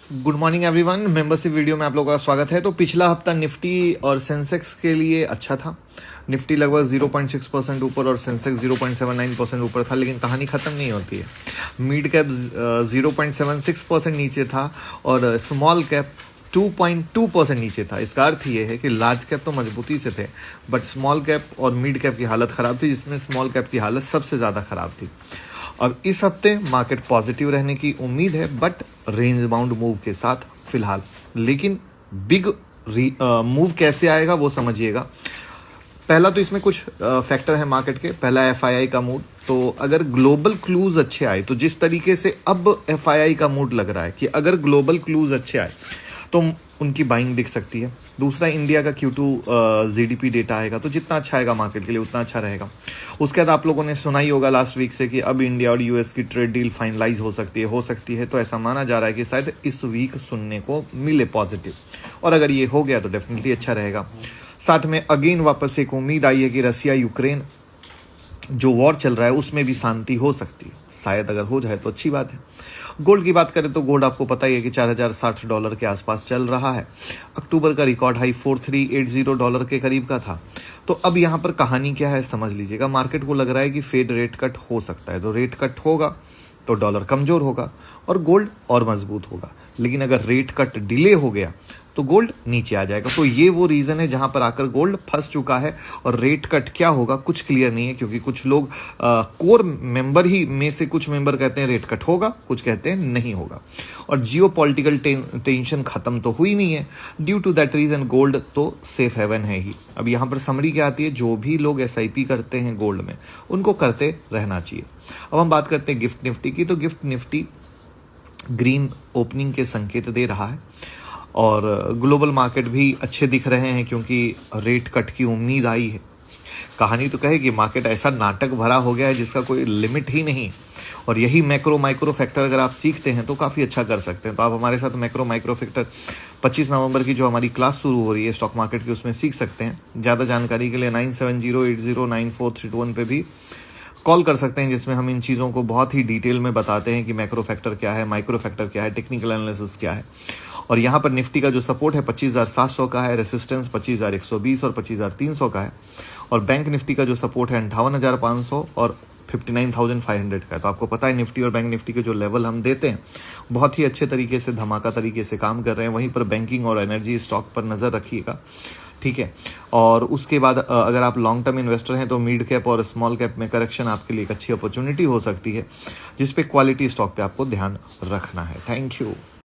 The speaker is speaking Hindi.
Good morning everyone. Membership video में आप लोगों का स्वागत है। तो पिछला हफ्ता निफ्टी और सेंसेक्स के लिए अच्छा था। निफ्टी लगभग 0.6% ऊपर और सेंसेक्स 0.79% ऊपर था, लेकिन कहानी खत्म नहीं होती है। मिड कैप 0.76% नीचे था और स्मॉल कैप 2.2% नीचे था। इसका अर्थ ये है कि लार्ज कैप तो मजबूती से थे, बट स्मॉल कैप और मिड कैप की हालत ख़राब थी, जिसमें स्मॉल कैप की हालत सबसे ज़्यादा ख़राब थी। और इस हफ्ते मार्केट पॉजिटिव रहने की उम्मीद है, बट रेंज बाउंड मूव के साथ फिलहाल। लेकिन बिग मूव कैसे आएगा वो समझिएगा। पहला तो इसमें कुछ फैक्टर है मार्केट के। पहला एफआईआई का मूड। तो अगर ग्लोबल क्लूज अच्छे आए, तो जिस तरीके से अब एफआईआई का मूड लग रहा है कि अगर ग्लोबल क्लूज अच्छे आए तो उनकी बाइंग दिख सकती है। दूसरा, इंडिया का Q2 जीडीपी डेटा आएगा, तो जितना अच्छा आएगा मार्केट के लिए उतना अच्छा रहेगा। उसके बाद आप लोगों ने सुना ही होगा लास्ट वीक से कि अब इंडिया और यूएस की ट्रेड डील फाइनलाइज हो सकती है। तो ऐसा माना जा रहा है कि शायद इस वीक सुनने को मिले पॉजिटिव, और अगर ये हो गया तो डेफिनेटली अच्छा रहेगा। साथ में अगेन वापस एक उम्मीद आई है कि रसिया यूक्रेन जो वॉर चल रहा है उसमें भी शांति हो सकती है। शायद अगर हो जाए तो अच्छी बात है। गोल्ड की बात करें तो गोल्ड आपको पता ही है कि $4060 के आसपास चल रहा है। अक्टूबर का रिकॉर्ड हाई $4380 के करीब का था। तो अब यहाँ पर कहानी क्या है समझ लीजिएगा। मार्केट को लग रहा है कि फेड रेट कट हो सकता है, तो रेट कट होगा तो डॉलर कमज़ोर होगा और गोल्ड और मजबूत होगा। लेकिन अगर रेट कट डिले हो गया तो गोल्ड नीचे आ जाएगा। तो ये वो रीज़न है जहां पर आकर गोल्ड फंस चुका है। और रेट कट क्या होगा कुछ क्लियर नहीं है, क्योंकि कुछ लोग कोर मेंबर ही में से कुछ मेंबर कहते हैं रेट कट होगा, कुछ कहते हैं नहीं होगा। और जियो पॉलिटिकल टेंशन खत्म तो हुई नहीं है। Due to that reason gold तो सेफ हेवन है ही। अब यहाँ पर समरी क्या आती है, जो भी लोग SIP करते हैं गोल्ड में उनको करते रहना चाहिए। अब हम बात करते हैं गिफ्ट निफ्टी की। तो गिफ्ट निफ्टी ग्रीन ओपनिंग के संकेत दे रहा है और ग्लोबल मार्केट भी अच्छे दिख रहे हैं, क्योंकि रेट कट की उम्मीद आई है। कहानी तो कहे कि मार्केट ऐसा नाटक भरा हो गया है जिसका कोई लिमिट ही नहीं। और यही मैक्रो माइक्रो फैक्टर अगर आप सीखते हैं तो काफ़ी अच्छा कर सकते हैं। तो आप हमारे साथ मैक्रो माइक्रो फैक्टर 25 नवंबर की जो हमारी क्लास शुरू हो रही है स्टॉक मार्केट की, उसमें सीख सकते हैं। ज़्यादा जानकारी के लिए 9708094321 पे भी कॉल कर सकते हैं, जिसमें हम इन चीज़ों को बहुत ही डिटेल में बताते हैं कि मैक्रो फैक्टर क्या है, माइक्रो फैक्टर क्या है, टेक्निकल एनालिसिस क्या है। और यहाँ पर निफ्टी का जो सपोर्ट है 25,700 का है, रेसिस्टेंस 25,120 और 25,300 का है। और बैंक निफ्टी का जो सपोर्ट है 58,500 और 59,500 का है। तो आपको पता है निफ्टी और बैंक निफ्टी के जो लेवल हम देते हैं बहुत ही अच्छे तरीके से, धमाका तरीके से काम कर रहे हैं। वहीं पर बैंकिंग और एनर्जी स्टॉक पर नज़र रखिएगा, ठीक है। और उसके बाद अगर आप लॉन्ग टर्म इन्वेस्टर हैं तो मिड कैप और स्मॉल कैप में करेक्शन आपके लिए एक अच्छी अपॉर्चुनिटी हो सकती है, जिस पे क्वालिटी स्टॉक पे आपको ध्यान रखना है। Thank you.